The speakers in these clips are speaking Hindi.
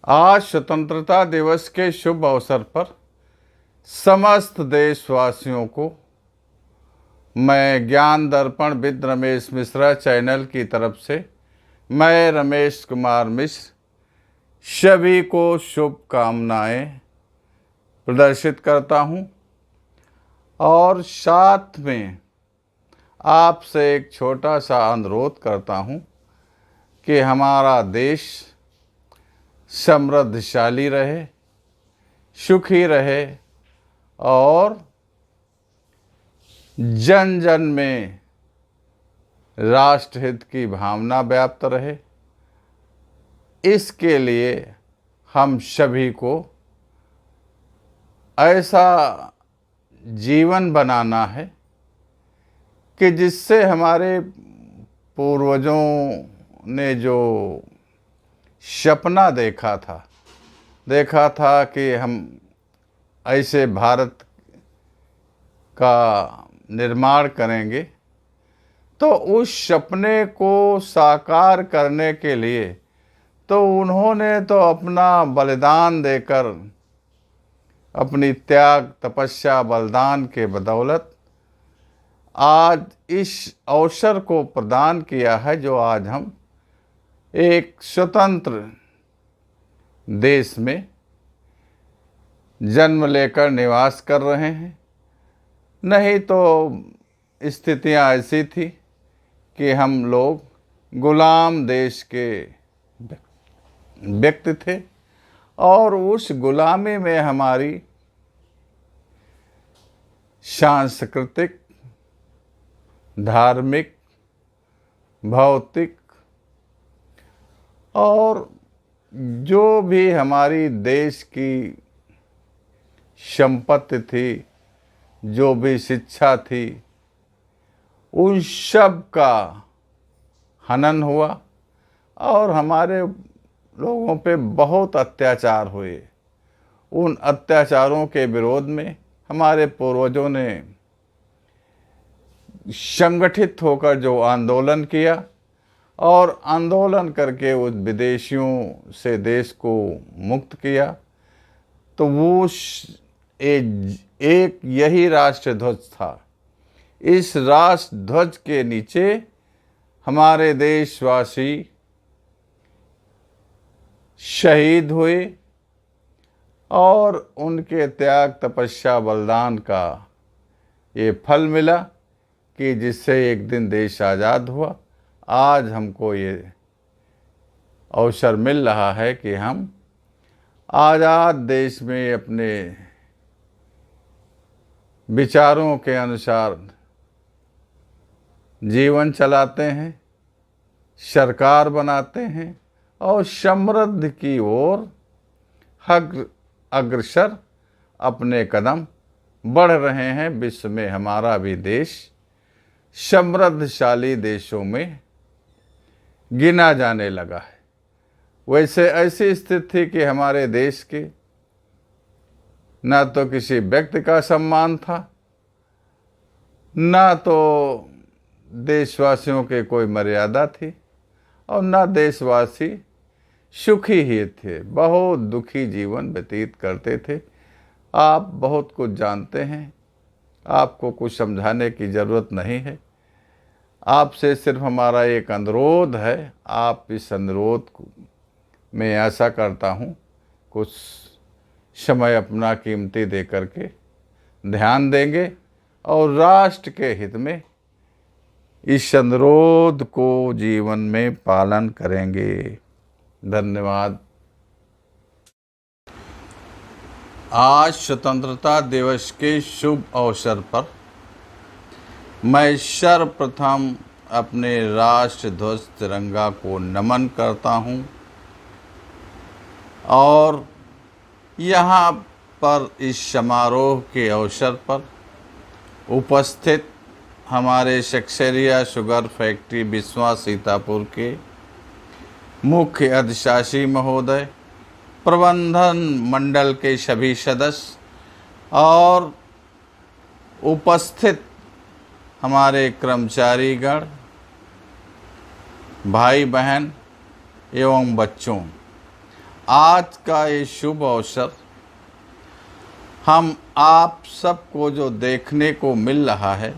आज स्वतंत्रता दिवस के शुभ अवसर पर समस्त देशवासियों को मैं ज्ञान दर्पण विद रमेश मिश्रा चैनल की तरफ से मैं रमेश कुमार मिश्र सभी को शुभकामनाएं प्रदर्शित करता हूं और साथ में आपसे एक छोटा सा अनुरोध करता हूं कि हमारा देश समृद्धशाली रहे, सुखी रहे और जन जन में राष्ट्रहित की भावना व्याप्त रहे। इसके लिए हम सभी को ऐसा जीवन बनाना है कि जिससे हमारे पूर्वजों ने जो सपना देखा था कि हम ऐसे भारत का निर्माण करेंगे, तो उस सपने को साकार करने के लिए तो उन्होंने तो अपना बलिदान देकर, अपनी त्याग तपस्या बलिदान के बदौलत आज इस अवसर को प्रदान किया है जो आज हम एक स्वतंत्र देश में जन्म लेकर निवास कर रहे हैं। नहीं तो स्थितियां ऐसी थी कि हम लोग गुलाम देश के व्यक्ति थे और उस गुलामी में हमारी सांस्कृतिक, धार्मिक, भौतिक और जो भी हमारी देश की संपत्ति थी, जो भी शिक्षा थी, उन सब का हनन हुआ और हमारे लोगों पे बहुत अत्याचार हुए। उन अत्याचारों के विरोध में हमारे पूर्वजों ने संगठित होकर जो आंदोलन किया और आंदोलन करके उस विदेशियों से देश को मुक्त किया, तो वो एक यही राष्ट्र ध्वज था। इस राष्ट्र ध्वज के नीचे हमारे देशवासी शहीद हुए और उनके त्याग तपस्या बलिदान का ये फल मिला कि जिससे एक दिन देश आज़ाद हुआ। आज हमको ये अवसर मिल रहा है कि हम आज़ाद देश में अपने विचारों के अनुसार जीवन चलाते हैं, सरकार बनाते हैं और समृद्धि की ओर अग्रसर अपने कदम बढ़ रहे हैं। विश्व में हमारा भी देश समृद्धशाली देशों में गिना जाने लगा है। वैसे ऐसी स्थिति थी कि हमारे देश के ना तो किसी व्यक्ति का सम्मान था, ना तो देशवासियों के कोई मर्यादा थी और ना देशवासी सुखी ही थे, बहुत दुखी जीवन व्यतीत करते थे। आप बहुत कुछ जानते हैं, आपको कुछ समझाने की ज़रूरत नहीं है। आपसे सिर्फ हमारा एक अनुरोध है, आप इस अनुरोध को मैं आशा करता हूँ कुछ समय अपना कीमती दे करके ध्यान देंगे और राष्ट्र के हित में इस अनुरोध को जीवन में पालन करेंगे। धन्यवाद। आज स्वतंत्रता दिवस के शुभ अवसर पर मैं सर्वप्रथम अपने राष्ट्र ध्वज तिरंगा को नमन करता हूं और यहाँ पर इस समारोह के अवसर पर उपस्थित हमारे सक्सेरिया शुगर फैक्ट्री बिस्वा सीतापुर के मुख्य अधिशासी महोदय, प्रबंधन मंडल के सभी सदस्य और उपस्थित हमारे कर्मचारीगण, भाई बहन एवं बच्चों, आज का ये शुभ अवसर हम आप सबको जो देखने को मिल रहा है,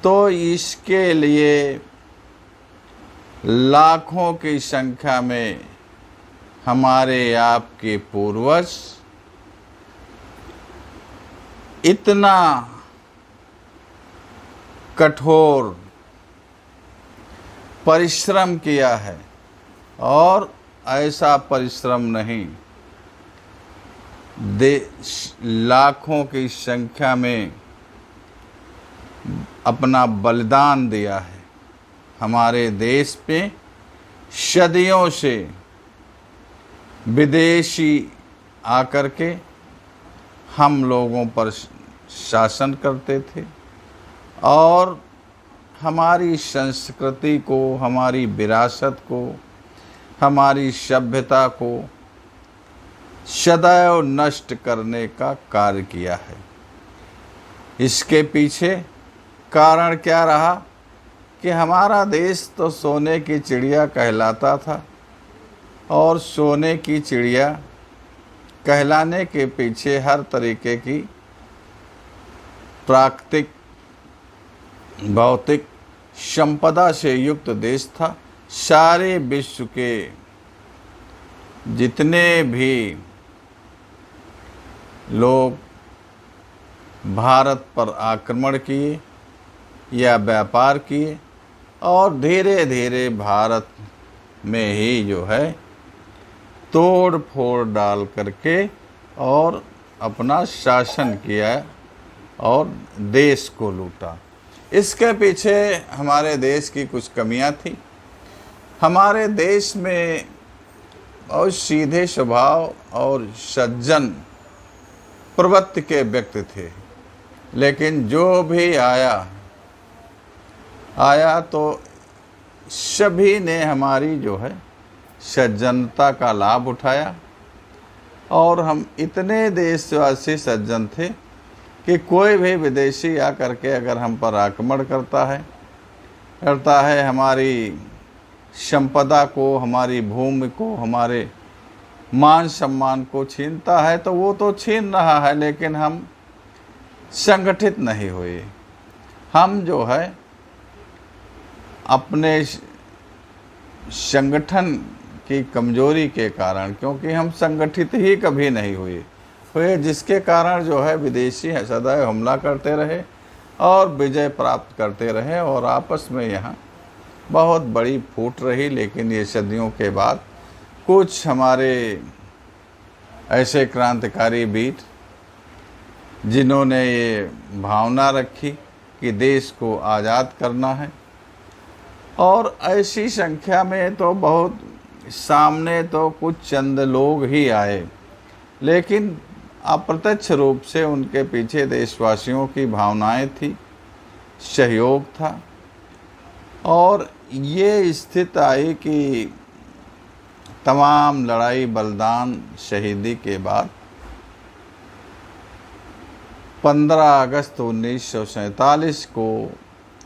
तो इसके लिए लाखों की संख्या में हमारे आपके पूर्वज इतना कठोर परिश्रम किया है, और ऐसा परिश्रम नहीं, लाखों की संख्या में अपना बलिदान दिया है। हमारे देश पे सदियों से विदेशी आकर के हम लोगों पर शासन करते थे, और हमारी संस्कृति को, हमारी विरासत को, हमारी सभ्यता को सदैव नष्ट करने का कार्य किया है। इसके पीछे कारण क्या रहा कि हमारा देश तो सोने की चिड़िया कहलाता था, और सोने की चिड़िया कहलाने के पीछे हर तरीके की प्राकृतिक भौतिक संपदा से युक्त देश था। सारे विश्व के जितने भी लोग भारत पर आक्रमण किए या व्यापार किए, और धीरे धीरे भारत में ही जो है तोड़ फोड़ डाल करके और अपना शासन किया और देश को लूटा। इसके पीछे हमारे देश की कुछ कमियां थी। हमारे देश में और सीधे स्वभाव और सज्जन प्रवृत्ति के व्यक्ति थे, लेकिन जो भी आया तो सभी ने हमारी जो है सज्जनता का लाभ उठाया, और हम इतने देशवासी सज्जन थे कि कोई भी विदेशी आकर के अगर हम पर आक्रमण करता है, हमारी संपदा को, हमारी भूमि को, हमारे मान सम्मान को छीनता है, तो वो तो छीन रहा है, लेकिन हम संगठित नहीं हुए। हम जो है अपने संगठन की कमजोरी के कारण, क्योंकि हम संगठित ही कभी नहीं हुए, जिसके कारण जो है विदेशी सदैव हमला करते रहे और विजय प्राप्त करते रहे, और आपस में यहाँ बहुत बड़ी फूट रही। लेकिन ये सदियों के बाद कुछ हमारे ऐसे क्रांतिकारी वीर जिन्होंने ये भावना रखी कि देश को आज़ाद करना है, और ऐसी संख्या में तो बहुत सामने तो कुछ चंद लोग ही आए, लेकिन अप्रत्यक्ष रूप से उनके पीछे देशवासियों की भावनाएं थी, सहयोग था। और ये स्थिति आई कि तमाम लड़ाई बलिदान शहीदी के बाद 15 अगस्त 1947 को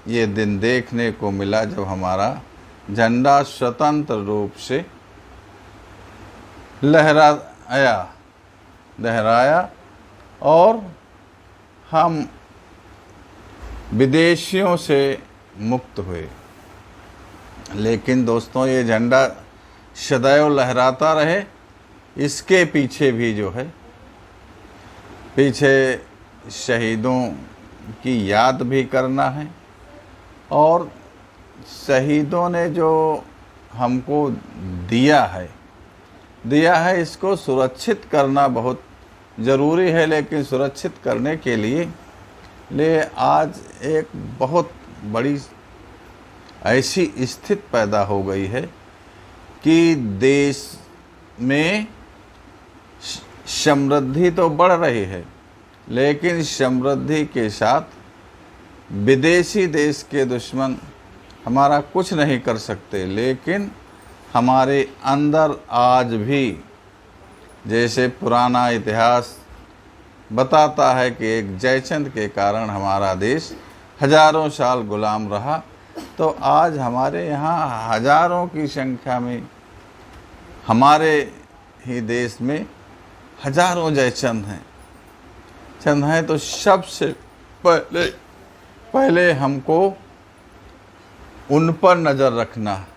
ये दिन देखने को मिला, जब हमारा झंडा स्वतंत्र रूप से लहराया और हम विदेशियों से मुक्त हुए। लेकिन दोस्तों, ये झंडा सदैव लहराता रहे, इसके पीछे भी जो है पीछे शहीदों की याद भी करना है, और शहीदों ने जो हमको दिया है इसको सुरक्षित करना बहुत ज़रूरी है। लेकिन सुरक्षित करने के लिए आज एक बहुत बड़ी ऐसी स्थिति पैदा हो गई है कि देश में समृद्धि तो बढ़ रही है, लेकिन समृद्धि के साथ विदेशी देश के दुश्मन हमारा कुछ नहीं कर सकते। लेकिन हमारे अंदर आज भी, जैसे पुराना इतिहास बताता है कि एक जयचंद के कारण हमारा देश हजारों साल गुलाम रहा, तो आज हमारे यहाँ हजारों की संख्या में हमारे ही देश में हजारों जयचंद हैं तो सबसे पहले हमको उन पर नज़र रखना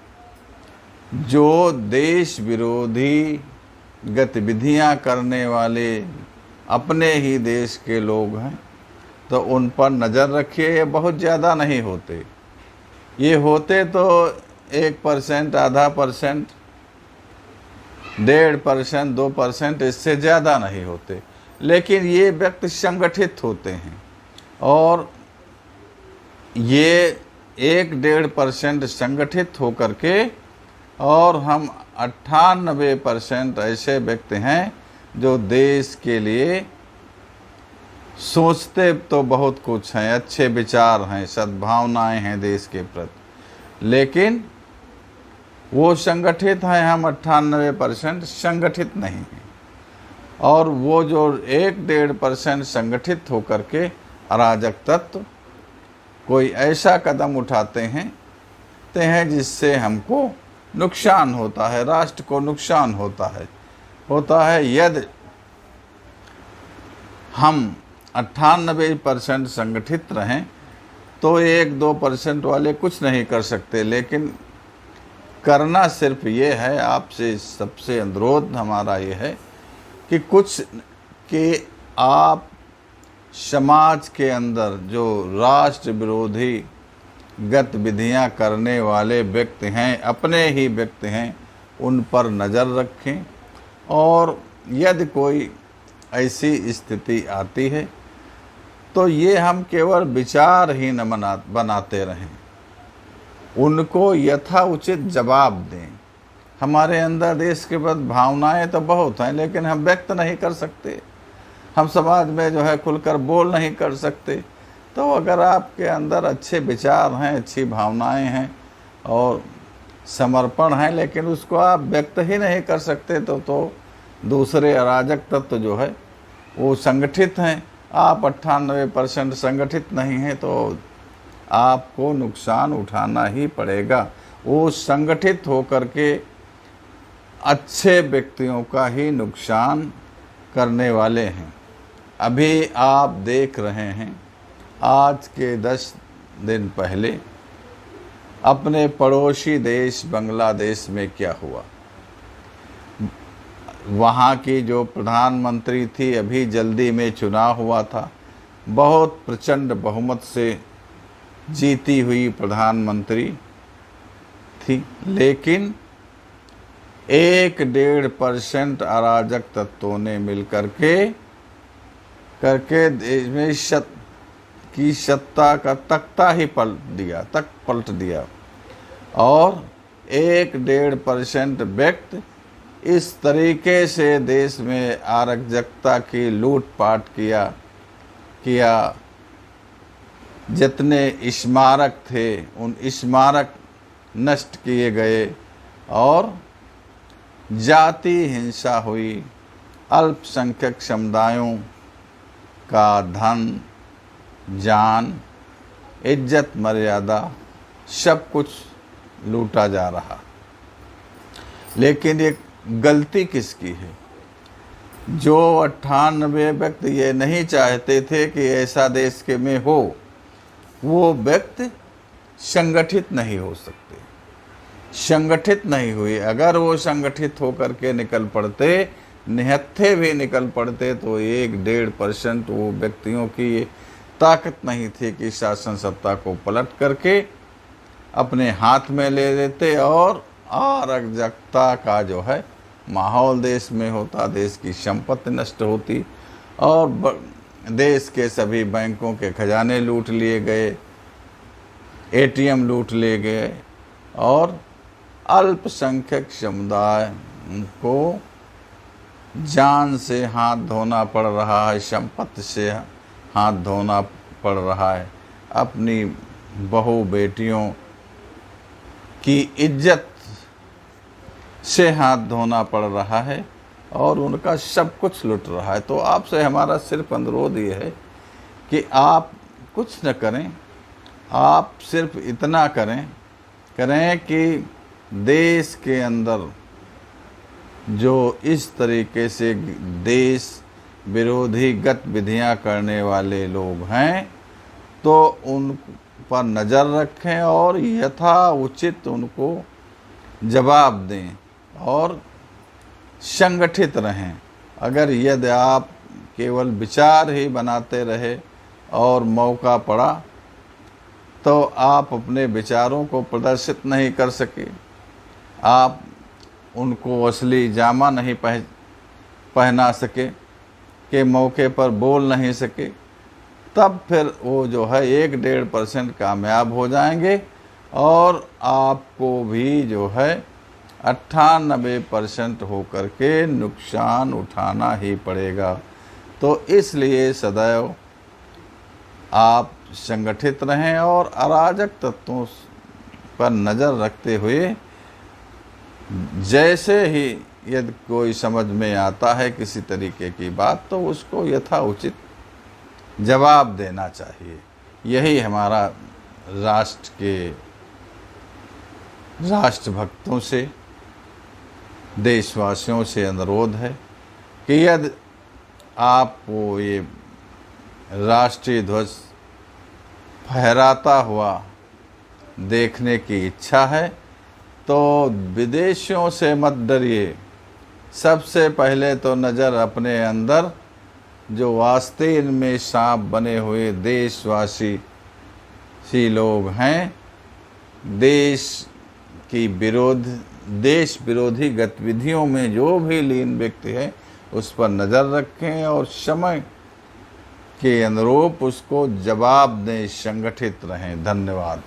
जो देश विरोधी गतिविधियां करने वाले अपने ही देश के लोग हैं, तो उन पर नज़र रखिए। ये बहुत ज़्यादा नहीं होते, ये होते तो 1%, आधा %, 1.5%, 2%, इससे ज़्यादा नहीं होते। लेकिन ये व्यक्ति संगठित होते हैं और ये 1-1.5% संगठित होकर के, और हम 98% ऐसे व्यक्ति हैं जो देश के लिए सोचते तो बहुत कुछ हैं, अच्छे विचार हैं, सद्भावनाएं हैं देश के प्रति, लेकिन वो संगठित हैं। हम 98% संगठित नहीं हैं। और वो जो 1-1.5% संगठित होकर के अराजक तत्व कोई ऐसा कदम उठाते हैं जिससे हमको नुकसान होता है, राष्ट्र को नुकसान होता है। यदि हम 98% संगठित रहें तो 1-2% वाले कुछ नहीं कर सकते। लेकिन करना सिर्फ ये है, आपसे सबसे अनुरोध हमारा ये है कि कुछ कि आप समाज के अंदर जो राष्ट्र विरोधी गतिविधियां करने वाले व्यक्ति हैं, अपने ही व्यक्ति हैं, उन पर नज़र रखें। और यदि कोई ऐसी स्थिति आती है तो ये हम केवल विचार ही न बनाते रहें, उनको यथाउचित जवाब दें। हमारे अंदर देश के प्रति भावनाएं तो बहुत हैं, लेकिन हम व्यक्त नहीं कर सकते, हम समाज में जो है खुलकर बोल नहीं कर सकते। तो अगर आपके अंदर अच्छे विचार हैं, अच्छी भावनाएं हैं और समर्पण है, लेकिन उसको आप व्यक्त ही नहीं कर सकते, तो दूसरे अराजक तत्व जो है वो संगठित हैं। आप 98% संगठित नहीं हैं तो आपको नुकसान उठाना ही पड़ेगा। वो संगठित होकर के अच्छे व्यक्तियों का ही नुकसान करने वाले हैं। अभी आप देख रहे हैं, आज के 10 दिन पहले अपने पड़ोसी देश बांग्लादेश में क्या हुआ। वहाँ की जो प्रधानमंत्री थी, अभी जल्दी में चुनाव हुआ था, बहुत प्रचंड बहुमत से जीती हुई प्रधानमंत्री थी, लेकिन 1-1.5% अराजक तत्वों ने मिलकर के देश में सत्ता का तख्ता ही पलट दिया और 1-1.5% व्यक्ति इस तरीके से देश में अराजकता की लूटपाट किया। जितने स्मारक थे उन स्मारक नष्ट किए गए और जाति हिंसा हुई। अल्पसंख्यक समुदायों का धन, जान, इज्जत, मर्यादा सब कुछ लूटा जा रहा। लेकिन ये गलती किसकी है? जो 98 व्यक्ति ये नहीं चाहते थे कि ऐसा देश के में हो, वो व्यक्ति संगठित नहीं हो सकते, संगठित नहीं हुए। अगर वो संगठित होकर के निकल पड़ते, निहत्थे भी निकल पड़ते, तो 1-1.5% वो व्यक्तियों की ये ताकत नहीं थी कि शासन सत्ता को पलट करके अपने हाथ में ले लेते और अराजकता का जो है माहौल देश में होता, देश की संपत्ति नष्ट होती और देश के सभी बैंकों के खजाने लूट लिए गए, ATM लूट लिए गए और अल्पसंख्यक समुदाय को जान से हाथ धोना पड़ रहा है, संपत्ति से हाथ धोना पड़ रहा है, अपनी बहू बेटियों की इज्जत से हाथ धोना पड़ रहा है और उनका सब कुछ लुट रहा है। तो आपसे हमारा सिर्फ अनुरोध ये है कि आप कुछ न करें, आप सिर्फ इतना करें कि देश के अंदर जो इस तरीके से देश विरोधी गतिविधियां करने वाले लोग हैं, तो उन पर नज़र रखें और यथा उचित उनको जवाब दें और संगठित रहें। अगर यदि आप केवल विचार ही बनाते रहे और मौका पड़ा तो आप अपने विचारों को प्रदर्शित नहीं कर सके, आप उनको असली जामा नहीं पहना सके, के मौके पर बोल नहीं सके, तब फिर वो जो है 1-1.5% कामयाब हो जाएंगे और आपको भी जो है 98% होकर के नुकसान उठाना ही पड़ेगा। तो इसलिए सदैव आप संगठित रहें और अराजक तत्वों पर नज़र रखते हुए जैसे ही यदि कोई समझ में आता है किसी तरीके की बात, तो उसको यथाउचित जवाब देना चाहिए। यही हमारा राष्ट्रभक्तों से, देशवासियों से अनुरोध है कि यदि आपको ये राष्ट्रीय ध्वज फहराता हुआ देखने की इच्छा है तो विदेशियों से मत डरिए। सबसे पहले तो नज़र अपने अंदर, जो आस्तीन में सांप बने हुए देशवासी लोग हैं, देश विरोधी गतिविधियों में जो भी लीन व्यक्ति है उस पर नज़र रखें और समय के अनुरूप उसको जवाब दें, संगठित रहें। धन्यवाद।